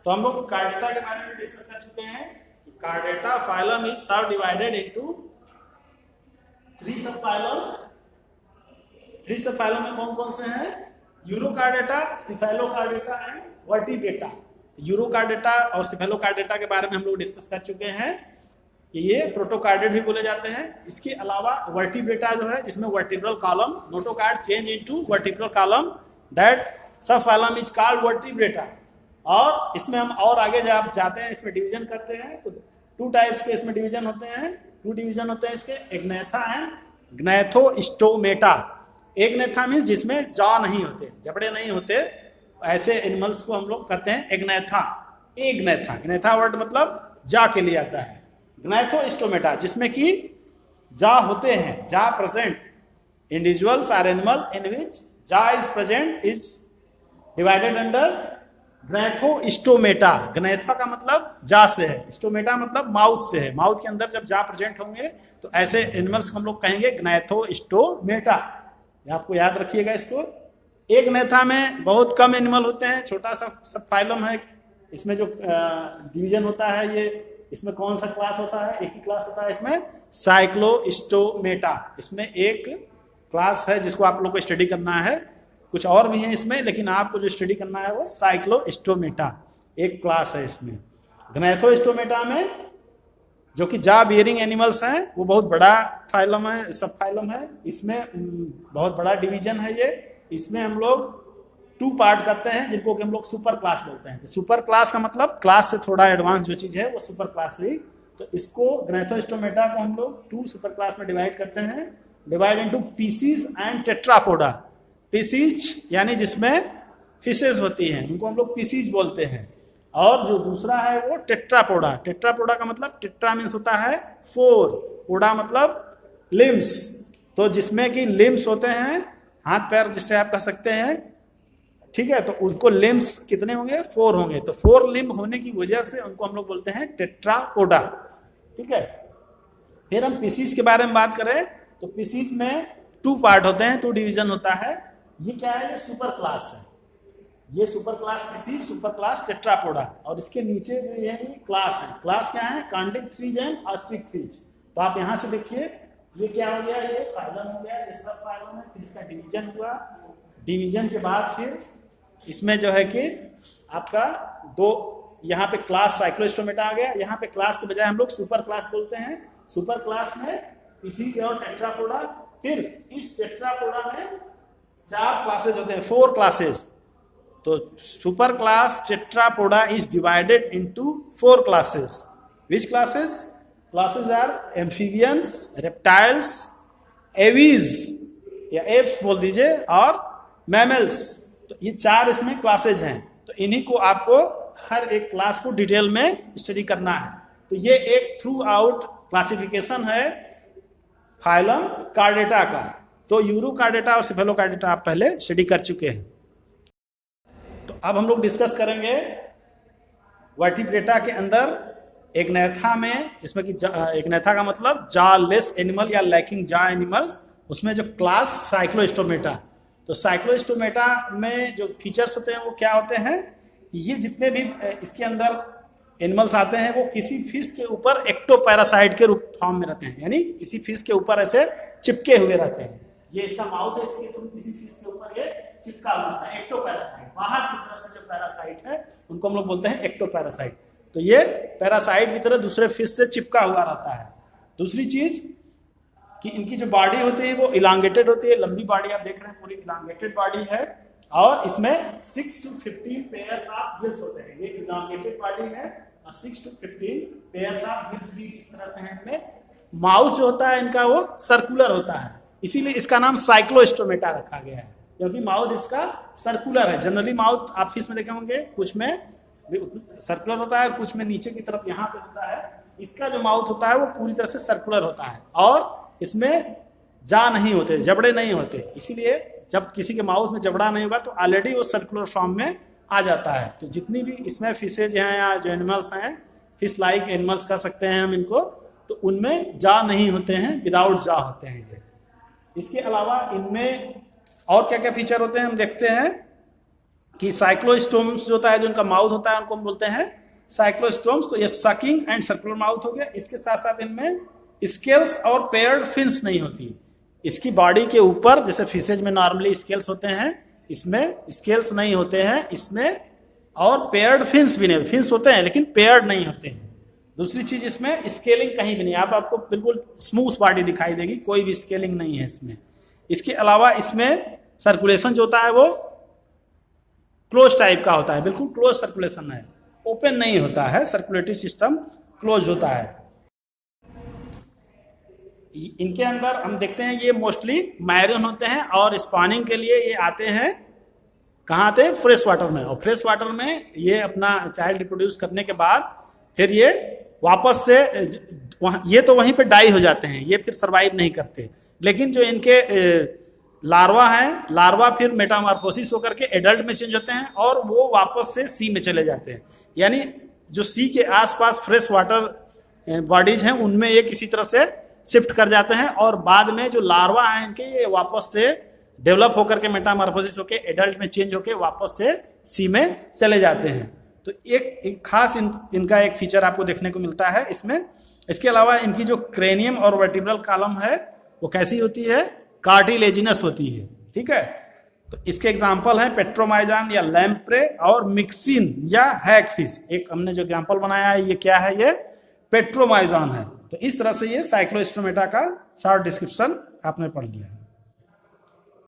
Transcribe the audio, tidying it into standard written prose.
तो हम लोग कार्डेटा के बारे में डिस्कस कर चुके हैं। कार्डेटा फाइलम इज सब डिवाइडेड इनटू थ्री सब फाइलम। थ्री सब फाइलम में कौन कौन से हैं? यूरोकार्डेटा, सिफेलोकार्डेटा एंड वर्टिब्रेटा। यूरोकार्डेटा और सिफेलोकार्डेटा के बारे में हम लोग डिस्कस कर चुके हैं कि ये प्रोटोकार्डेट भी बोले जाते हैं। इसके अलावा वर्टिब्रेटा जो है जिसमें vertebral column, notochord change into vertebral column, that सब फाइलम इज कॉल्ड वर्टिब्रेटा। और इसमें हम और आगे जब जाते हैं इसमें डिवीजन करते हैं तो टू टाइप्स के इसमें डिवीजन होते हैं। टू डिवीजन होते हैं इसके, Agnatha and Gnathostomata. Agnatha means जिसमें जॉ नहीं होते, जबड़े नहीं होते, ऐसे एनिमल्स को हम लोग कहते हैं एग्नेथा। एग्नेथा, ग्नेथा वर्ड मतलब जा के लिए आता है। ग्नैथोस्टोमेटा जिसमें कि जा होते हैं, jaw present. Individuals or animal in which jaw is present is divided under Gnathostomata. Gnatha का मतलब जा से है, स्टोमेटा मतलब माउथ से है। माउथ के अंदर जब जा प्रेजेंट होंगे तो ऐसे एनिमल्स को हम लोग कहेंगे ग्नैथोस्टोमेटा। आपको याद रखिएगा इसको। एक ग्नैथा में बहुत कम एनिमल होते हैं, छोटा सा सब फाइलम है। इसमें जो डिवीजन होता है ये, इसमें कौन सा क्लास होता है? एक ही क्लास होता है इसमें, साइक्लोस्टोमेटा। इसमें एक क्लास है जिसको आप लोग को स्टडी करना है। कुछ और भी है इसमें, लेकिन आपको जो स्टडी करना है वो साइक्लोस्टोमेटा एक क्लास है इसमें। ग्नैथोस्टोमेटा में जो कि जा बियरिंग एनिमल्स हैं वो बहुत बड़ा फाइलम है, सब फाइलम है। इसमें बहुत बड़ा डिवीजन है ये। इसमें हम लोग टू पार्ट करते हैं जिनको कि हम लोग सुपर क्लास बोलते हैं। तो सुपर क्लास का मतलब क्लास से थोड़ा एडवांस जो चीज़ है वो सुपर क्लास हुई। तो इसको ग्नैथोस्टोमेटा को हम लोग टू सुपर क्लास में डिवाइड करते हैं। Divide into Pisces and Tetrapoda. Pisces यानी जिसमें फिशेज होती हैं, उनको हम लोग पीसीज बोलते हैं। और जो दूसरा है वो टेट्रापोडा। टेट्रापोडा का मतलब टेट्रा मीन्स होता है फोर, पोडा मतलब लिम्स। तो जिसमें कि लिम्स होते हैं, हाथ पैर जिससे आप कह सकते हैं, ठीक है। तो उनको लिम्स कितने होंगे? फोर होंगे। तो फोर लिम्ब होने की वजह से उनको हम लोग बोलते हैं टेट्रापोडा, ठीक है। फिर हम पीसीज के बारे में बात करें तो पीसीज में टू पार्ट होते हैं, टू डिवीजन होता है। ये क्या है? ये सुपर क्लास है। ये super class Pisces, super class Tetrapoda. और इसके नीचे जो ये क्लास है, क्लास क्या है? कॉन्डिक थ्रीज एंड ऑस्ट्रिक थ्रीज। तो आप यहाँ से देखिए ये क्या हो गया? ये फाइलम हो गया, ये सब फाइलम है। फिर इसका डिवीजन हुआ। डिवीजन के बाद फिर इसमें जो है कि आपका दो यहाँ पे क्लास साइक्लोस्टोमेटा आ गया। यहाँ पे क्लास के बजाय हम लोग सुपर क्लास बोलते हैं। सुपर क्लास में पीसीज और टेट्रापोडा। फिर इस टेट्रापोडा में चार क्लासेज होते हैं, फोर क्लासेज। तो super class Tetrapoda is divided into four classes. Which classes? Classes are amphibians, reptiles, aves या एप्स बोल दीजिए, और मैमल्स। तो ये चार इसमें क्लासेज हैं। तो इन्हीं को आपको हर एक क्लास को डिटेल में स्टडी करना है। तो ये एक थ्रू आउट क्लासिफिकेशन है फाइलम कार्डेटा का। तो यूरोकार्डेटा और सिफेलोकार्डेटा आप पहले स्टडी कर चुके हैं। तो अब हम लोग डिस्कस करेंगे वर्टिब्रेटा के अंदर एग्नेथा में, जिसमें कि एग्नेथा का मतलब जालेस एनिमल या लैकिंग जा एनिमल्स। उसमें जो क्लास साइक्लोस्टोमेटा। तो साइक्लोस्टोमेटा में जो फीचर्स होते हैं वो क्या होते हैं? ये जितने भी इसके अंदर एनिमल्स आते हैं वो किसी फिश के ऊपर एक्टोपैरासाइट के रूप फॉर्म में रहते हैं, यानी किसी फिश के ऊपर ऐसे चिपके हुए रहते हैं। ये इसका माउथ है, इसके थ्रू किसी फिश के ऊपर ये चिपका हुआ होता है। एक्टोपैरासाइट, बाहर की तरफ से जो पैरासाइट है उनको हम लोग बोलते हैं एक्टोपैरासाइट। तो ये पैरासाइट की तरह दूसरे फिश से चिपका हुआ रहता है। दूसरी चीज कि इनकी जो बॉडी होती है वो इलांगेटेड होती है। लंबी बॉडी आप देख रहे हैं, पूरी इलांगेटेड बॉडी है। और इसमें 6 to 15 पेयर्स ऑफ गिल्स होते हैं। ये इलांगेटेड बॉडी है और 6 to 15 पेयर्स ऑफ गिल्स भी इस तरह से हैं इनमें। माउथ जो होता है इनका वो सर्कुलर होता है, इसीलिए इसका नाम साइक्लोस्टोमेटा रखा गया है, क्योंकि माउथ इसका सर्कुलर है। जनरली माउथ आप फिश में देखे होंगे, कुछ में सर्कुलर होता है, कुछ में नीचे की तरफ यहाँ पे होता है। इसका जो माउथ होता है वो पूरी तरह से सर्कुलर होता है और इसमें जा नहीं होते, जबड़े नहीं होते। इसीलिए जब किसी के माउथ में जबड़ा नहीं होगा तो ऑलरेडी वो सर्कुलर फॉर्म में आ जाता है। तो जितनी भी इसमें फिशेज हैं या जो एनिमल्स हैं, फिश लाइक एनिमल्स कह सकते हैं हम इनको, तो उनमें जा नहीं होते हैं, विदाउट जा होते हैं ये। इसके अलावा इनमें और क्या क्या फीचर होते हैं हम देखते हैं। कि साइक्लोस्टोम्स जो होता है, जो उनका माउथ होता है, उनको हम बोलते हैं साइक्लोस्टोम्स। तो ये सकिंग एंड सर्कुलर माउथ हो गया। इसके साथ साथ इनमें स्केल्स और पेयर्ड फिन्स नहीं होती। इसकी बॉडी के ऊपर जैसे फिशेज में नॉर्मली स्केल्स होते हैं, इसमें स्केल्स नहीं होते हैं इसमें, और पेयर्ड फिन्स भी नहीं, फिन्स होते हैं लेकिन पेयर्ड नहीं होते हैं। दूसरी चीज, इसमें स्केलिंग कहीं भी नहीं, आपको बिल्कुल स्मूथ बॉडी दिखाई देगी, कोई भी स्केलिंग नहीं है इसमें। इसके अलावा इसमें सर्कुलेशन जो होता है वो क्लोज टाइप का होता है, बिल्कुल क्लोज सर्कुलेशन है, ओपन नहीं होता है, सर्कुलेटरी सिस्टम क्लोज होता है। इनके अंदर हम देखते हैं ये मोस्टली मैरिन होते हैं और स्पॉनिंग के लिए ये आते हैं, कहाँ आते हैं? फ्रेश वाटर में। और फ्रेश वाटर में ये अपना चाइल्ड रिप्रोड्यूस करने के बाद फिर ये वापस से ये तो वहीं पे डाई हो जाते हैं, ये फिर सर्वाइव नहीं करते। लेकिन जो इनके लार्वा हैं, लार्वा फिर मेटामॉर्फोसिस होकर के एडल्ट में चेंज होते हैं और वो वापस से सी में चले जाते हैं। यानी जो सी के आसपास फ्रेश वाटर बॉडीज हैं उनमें ये किसी तरह से शिफ्ट कर जाते हैं और बाद में जो लार्वा हैं इनके, ये वापस से डेवलप होकर के मेटामॉर्फोसिस होकर एडल्ट में चेंज होकर वापस से सी में चले जाते हैं। तो एक खास इनका एक फीचर आपको देखने को मिलता है इसमें। इसके अलावा इनकी जो क्रेनियम और वर्टिब्रल कॉलम है वो कैसी होती है? कार्टिलेजिनस होती है। ठीक है, तो इसके एग्जाम्पल हैं पेट्रोमाइजान या लैम्प्रे और मिक्सिन या हैगफिश। एक हमने जो एग्जाम्पल बनाया है ये क्या है? ये पेट्रोमाइजान है। तो इस तरह से ये साइक्लोस्टोमेटा का शॉर्ट डिस्क्रिप्शन आपने पढ़ लिया।